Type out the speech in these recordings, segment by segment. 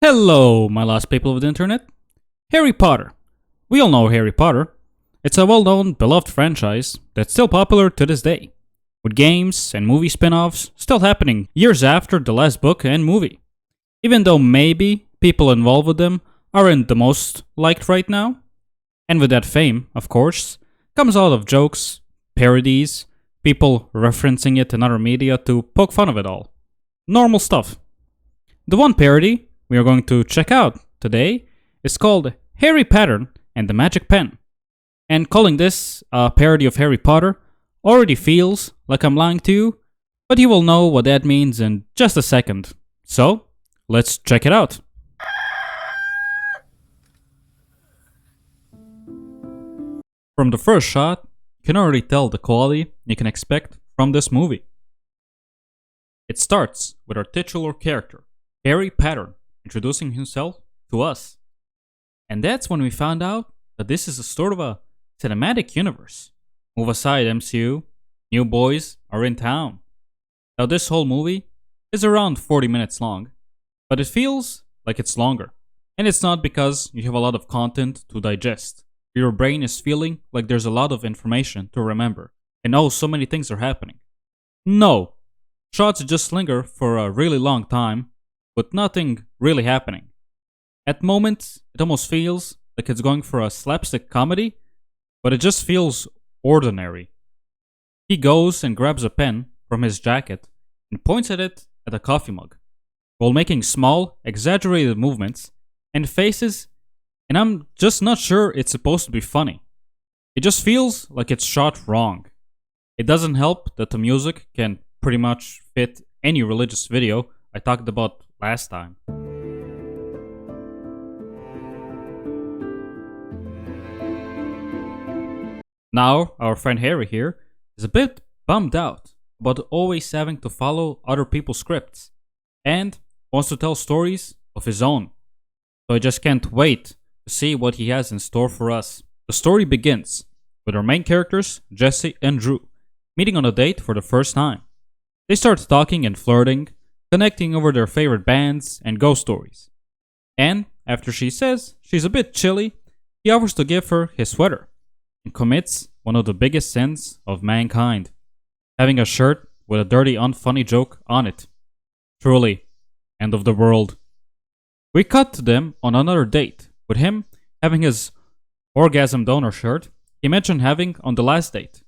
Hello, my lost people of the internet. Harry Potter. We all know Harry Potter. It's a well known, beloved franchise that's still popular to this day, with games and movie spin offs still happening years after the last book and movie. Even though maybe people involved with them aren't the most liked right now. And with that fame, of course, comes a lot of jokes, parodies, people referencing it in other media to poke fun of it all. Normal stuff. The one parody we are going to check out today is called Harry Potter and the Magic Pen. And calling this a parody of Harry Potter already feels like I'm lying to you, but you will know what that means in just a second. So, let's check it out. From the first shot, you can already tell the quality you can expect from this movie. It starts with our titular character, Harry Potter, introducing himself to us. And that's when we found out that this is a sort of a cinematic universe. Move aside, MCU. New boys are in town. Now, this whole movie is around 40 minutes long, but it feels like it's longer. And it's not because you have a lot of content to digest. Your brain is feeling like there's a lot of information to remember, and oh, so many things are happening. No. Shots just linger for a really long time, with nothing really happening. At moments, it almost feels like it's going for a slapstick comedy, but it just feels ordinary. He goes and grabs a pen from his jacket and points at it at a coffee mug, while making small, exaggerated movements and faces, and I'm just not sure it's supposed to be funny. It just feels like it's shot wrong. It doesn't help that the music can pretty much fit any religious video I talked about last time. Now, our friend Harry here is a bit bummed out about always having to follow other people's scripts and wants to tell stories of his own. So I just can't wait to see what he has in store for us. The story begins with our main characters, Jesse and Drew, meeting on a date for the first time. They start talking and flirting, connecting over their favorite bands and ghost stories. And after she says she's a bit chilly, he offers to give her his sweater and commits one of the biggest sins of mankind, having a shirt with a dirty, unfunny joke on it. Truly, end of the world. We cut to them on another date, with him having his orgasm donor shirt he mentioned having on the last date.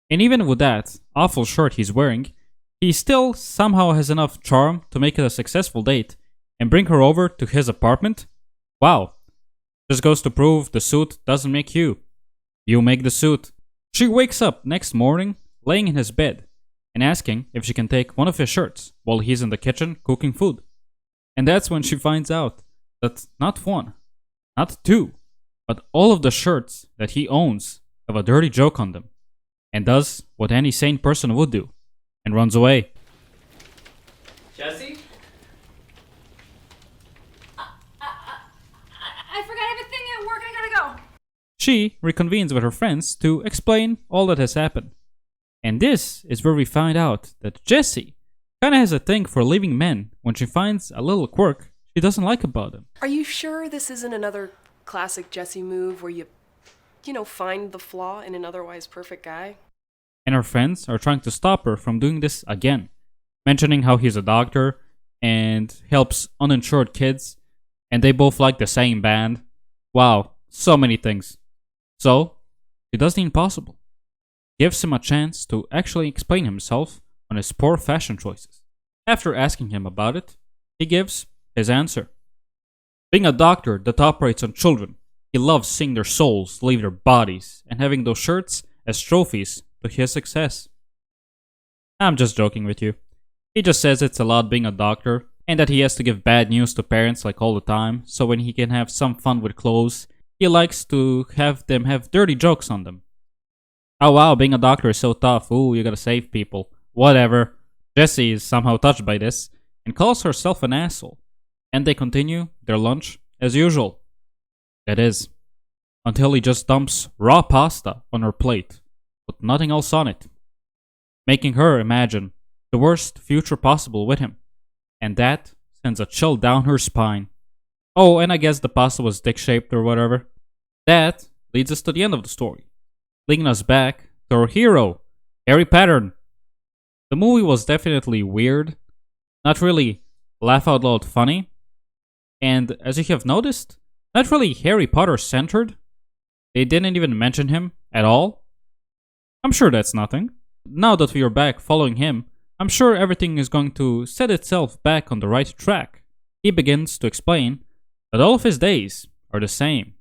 And even with that awful shirt he's wearing, he still somehow has enough charm to make it a successful date and bring her over to his apartment? Wow. Just goes to prove the suit doesn't make you. You make the suit. She wakes up next morning, laying in his bed, and asking if she can take one of his shirts while he's in the kitchen cooking food. And that's when she finds out that not one, not two, but all of the shirts that he owns have a dirty joke on them, and does what any sane person would do, and runs away. Jesse? I forgot I have a thing at work. I gotta go. She reconvenes with her friends to explain all that has happened. And this is where we find out that Jessie kinda has a thing for leaving men when she finds a little quirk she doesn't like about them. Are you sure this isn't another classic Jesse move where you find the flaw in an otherwise perfect guy? And her friends are trying to stop her from doing this again, mentioning how he's a doctor and helps uninsured kids, and they both like the same band. Wow, so many things. So, he does the impossible. Gives him a chance to actually explain himself on his poor fashion choices. After asking him about it, he gives his answer. Being a doctor that operates on children, he loves seeing their souls leave their bodies and having those shirts as trophies to his success. I'm just joking with you. He just says it's a lot being a doctor, and that he has to give bad news to parents like all the time, so when he can have some fun with clothes, he likes to have them have dirty jokes on them. Oh wow, being a doctor is so tough. Ooh, you gotta save people. Whatever. Jessie is somehow touched by this and calls herself an asshole. And they continue their lunch as usual. That is, until he just dumps raw pasta on her plate with nothing else on it, making her imagine the worst future possible with him. And that sends a chill down her spine. Oh, and I guess the pasta was dick-shaped or whatever. That leads us to the end of the story, leading us back to our hero, Harry Pattern. The movie was definitely weird, not really laugh out loud funny, and as you have noticed, not really Harry Potter centered. They didn't even mention him at all. I'm sure that's nothing. Now that we are back following him, I'm sure everything is going to set itself back on the right track. He begins to explain that all of his days are the same,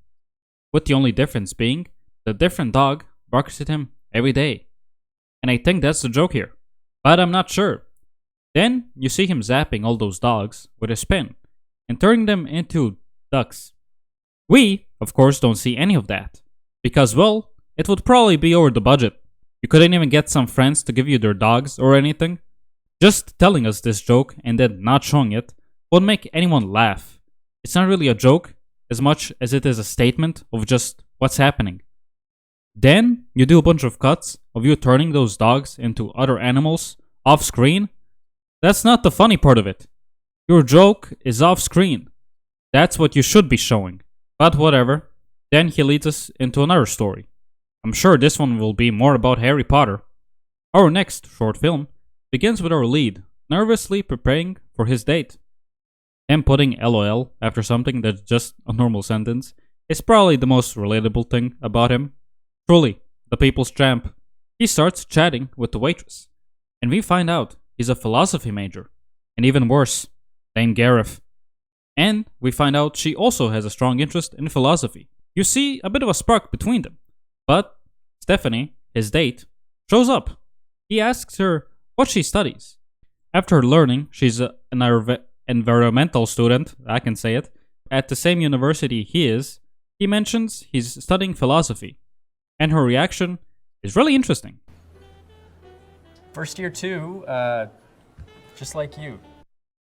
with the only difference being the different dog barks at him every day. And I think that's the joke here, but I'm not sure. Then you see him zapping all those dogs with his pen and turning them into ducks. We, of course, don't see any of that because, well, it would probably be over the budget. You couldn't even get some friends to give you their dogs or anything. Just telling us this joke and then not showing it won't make anyone laugh. It's not really a joke as much as it is a statement of just what's happening. Then you do a bunch of cuts of you turning those dogs into other animals off screen. That's not the funny part of it. Your joke is off screen. That's what you should be showing. But whatever. Then he leads us into another story. I'm sure this one will be more about Harry Potter. Our next short film begins with our lead nervously preparing for his date. Him putting LOL after something that's just a normal sentence is probably the most relatable thing about him. Truly, the people's champ. He starts chatting with the waitress, and we find out he's a philosophy major, and even worse, named Gareth. And we find out she also has a strong interest in philosophy. You see a bit of a spark between them. But Stephanie, his date, shows up. He asks her what she studies. After learning she's an environmental student, I can say it, at the same university he is, he mentions he's studying philosophy. And her reaction is really interesting. First year too, just like you.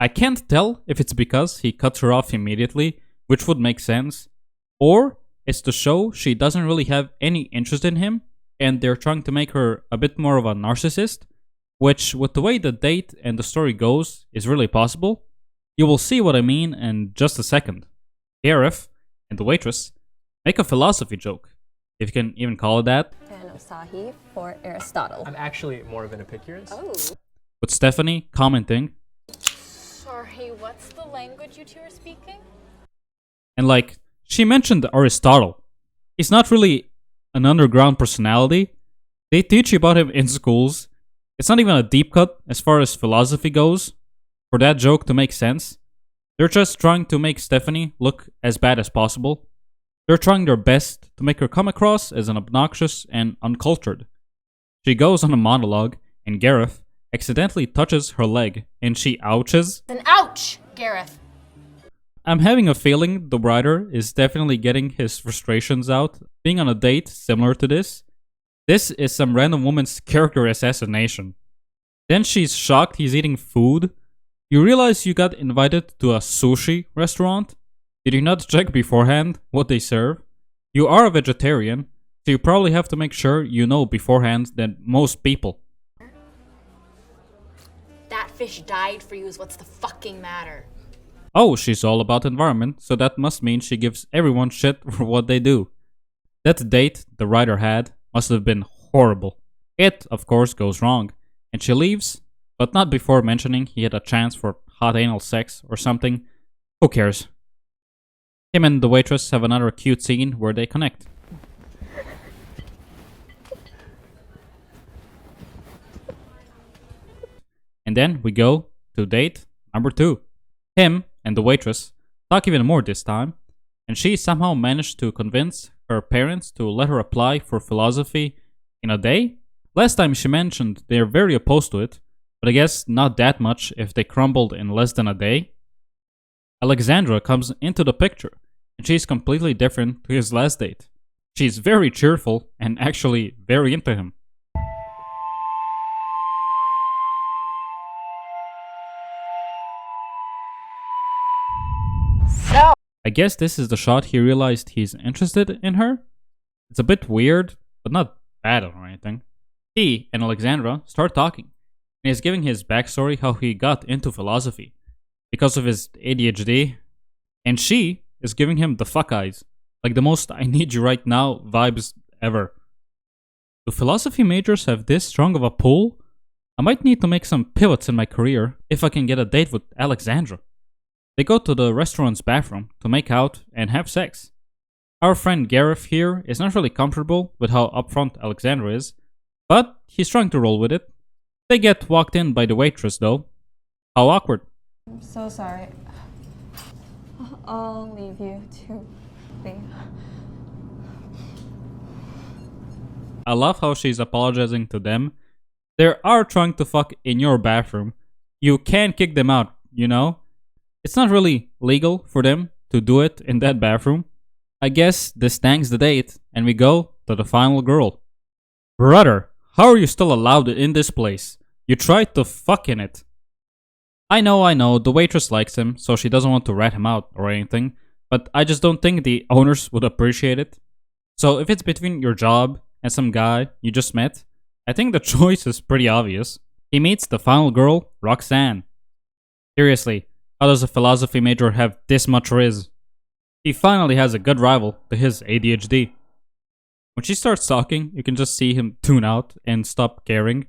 I can't tell if it's because he cuts her off immediately, which would make sense, or it's to show she doesn't really have any interest in him, and they're trying to make her a bit more of a narcissist, which, with the way the date and the story goes, is really possible. You will see what I mean in just a second. Gareth and the waitress make a philosophy joke, if you can even call it that. And Asahi for Aristotle. I'm actually more of an Epicurus. Oh. With Stephanie commenting, Sorry, what's the language you two are speaking? and like, she mentioned Aristotle. He's not really an underground personality. They teach you about him in schools. It's not even a deep cut as far as philosophy goes. For that joke to make sense, they're just trying to make Stephanie look as bad as possible. They're trying their best to make her come across as an obnoxious and uncultured. She goes on a monologue, and Gareth accidentally touches her leg, and she ouches. An ouch, Gareth. I'm having a feeling the writer is definitely getting his frustrations out, being on a date similar to this. This is some random woman's character assassination. Then she's shocked he's eating food. You realize you got invited to a sushi restaurant? Did you not check beforehand what they serve? You are a vegetarian, so you probably have to make sure you know beforehand than most people. That fish died for you is what's the fucking matter. Oh, she's all about environment, so that must mean she gives everyone shit for what they do. That date the writer had must have been horrible. It, of course, goes wrong, and she leaves, but not before mentioning he had a chance for hot anal sex or something. Who cares? Him and the waitress have another cute scene where they connect. And then we go to date number 2. Him and the waitress talk even more this time, and she somehow managed to convince her parents to let her apply for philosophy in a day. Last time she mentioned they're very opposed to it, but I guess not that much if they crumbled in less than a day. Alexandra comes into the picture, and she's completely different to his last date. She's very cheerful and actually very into him. I guess this is the shot he realized he's interested in her. It's a bit weird, but not bad or anything. He and Alexandra start talking, and he's giving his backstory how he got into philosophy. Because of his ADHD. And she is giving him the fuck eyes, like the most I need you right now vibes ever. Do philosophy majors have this strong of a pull? I might need to make some pivots in my career if I can get a date with Alexandra. They go to the restaurant's bathroom to make out and have sex. Our friend Gareth here is not really comfortable with how upfront Alexandra is, but he's trying to roll with it. They get walked in by the waitress though. How awkward. I'm so sorry. I'll leave you to be. I love how she's apologizing to them. They are trying to fuck in your bathroom. You can't kick them out, you know? It's not really legal for them to do it in that bathroom. I guess this tanks the date, and we go to the final girl. Brother, how are you still allowed in this place? You tried to fuck in it. I know, the waitress likes him, so she doesn't want to rat him out or anything, but I just don't think the owners would appreciate it. So if it's between your job and some guy you just met, I think the choice is pretty obvious. He meets the final girl, Roxanne. Seriously, how does a philosophy major have this much riz? He finally has a good rival to his ADHD. When she starts talking, you can just see him tune out and stop caring.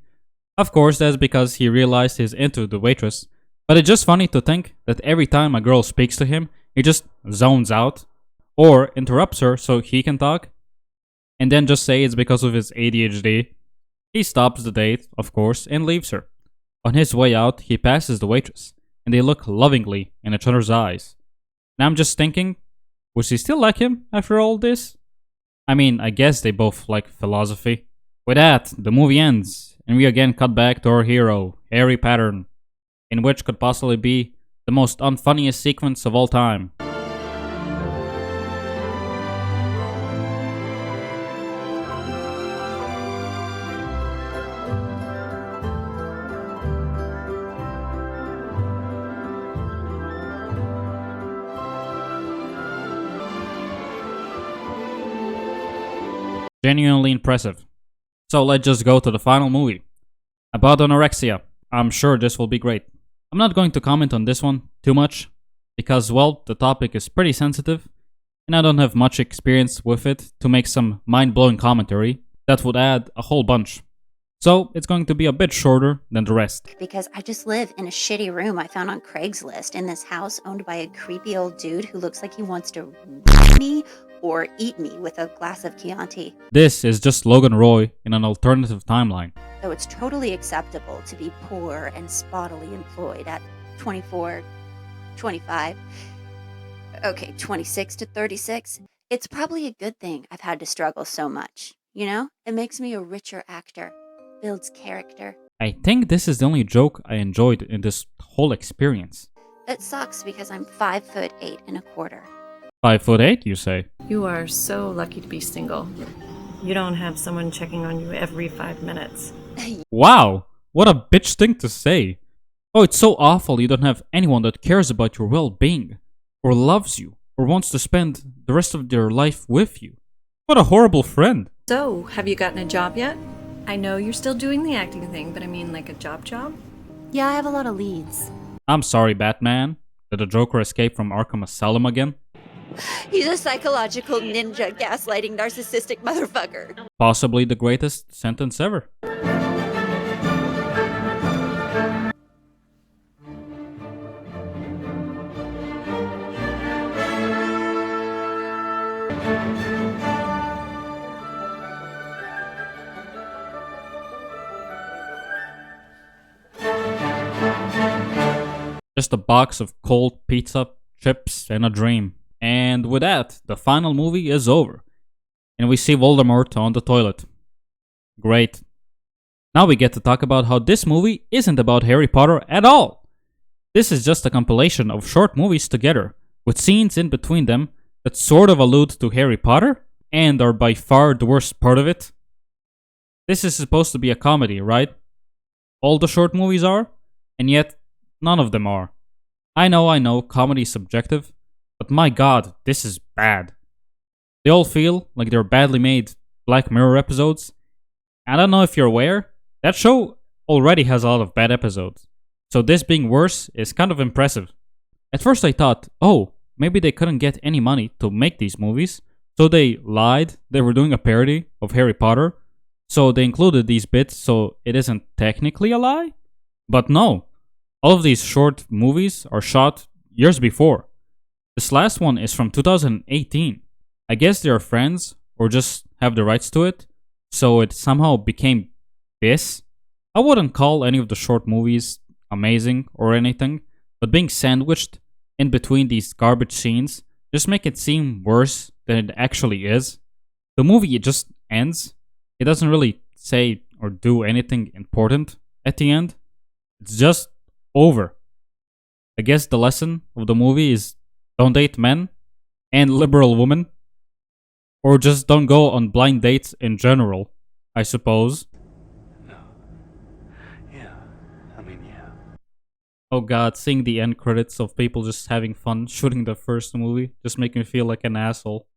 Of course, that's because he realized he's into the waitress, but it's just funny to think that every time a girl speaks to him, he just zones out or interrupts her so he can talk, and then just say it's because of his ADHD. He stops the date, of course, and leaves her. On his way out, he passes the waitress, and they look lovingly in each other's eyes. And I'm just thinking, would she still like him after all this? I mean, I guess they both like philosophy. With that, the movie ends, and we again cut back to our hero, Harry Pattern, in which could possibly be the most unfunniest sequence of all time. Genuinely impressive. So let's just go to the final movie. About anorexia. I'm sure this will be great. I'm not going to comment on this one too much, because, well, the topic is pretty sensitive, and I don't have much experience with it to make some mind-blowing commentary that would add a whole bunch. So it's going to be a bit shorter than the rest. Because I just live in a shitty room I found on Craigslist in this house owned by a creepy old dude who looks like he wants to rape me or eat me with a glass of Chianti. This is just Logan Roy in an alternative timeline. So it's totally acceptable to be poor and spottily employed at 24, 25, okay, 26 to 36. It's probably a good thing I've had to struggle so much. You know, it makes me a richer actor, builds character. I think this is the only joke I enjoyed in this whole experience. It sucks because I'm 5'8.25". 5'8", you say? You are so lucky to be single. You don't have someone checking on you every 5 minutes. Wow, what a bitch thing to say. Oh, it's so awful you don't have anyone that cares about your well-being, or loves you, or wants to spend the rest of their life with you. What a horrible friend. So, have you gotten a job yet? I know you're still doing the acting thing, but I mean like a job? Yeah, I have a lot of leads. I'm sorry, Batman. Did the Joker escape from Arkham Asylum again? He's a psychological ninja gaslighting narcissistic motherfucker. Possibly the greatest sentence ever. Just a box of cold pizza, chips, and a dream. And with that, the final movie is over. And we see Voldemort on the toilet. Great. Now we get to talk about how this movie isn't about Harry Potter at all. This is just a compilation of short movies together, with scenes in between them that sort of allude to Harry Potter, and are by far the worst part of it. This is supposed to be a comedy, right? All the short movies are, and yet none of them are. I know, comedy is subjective, but my god, this is bad. They all feel like they're badly made Black Mirror episodes. I don't know if you're aware, that show already has a lot of bad episodes. So this being worse is kind of impressive. At first I thought, oh, maybe they couldn't get any money to make these movies, so they lied they were doing a parody of Harry Potter, so they included these bits so it isn't technically a lie? But no, all of these short movies are shot years before. This last one is from 2018. I guess they are friends or just have the rights to it, so it somehow became this. I wouldn't call any of the short movies amazing or anything, but being sandwiched in between these garbage scenes just make it seem worse than it actually is. The movie it just ends. It doesn't really say or do anything important at the end. It's just over. I guess the lesson of the movie is don't date men and liberal women, or just don't go on blind dates in general, I suppose. Oh god, seeing the end credits of people just having fun shooting the first movie just make me feel like an asshole.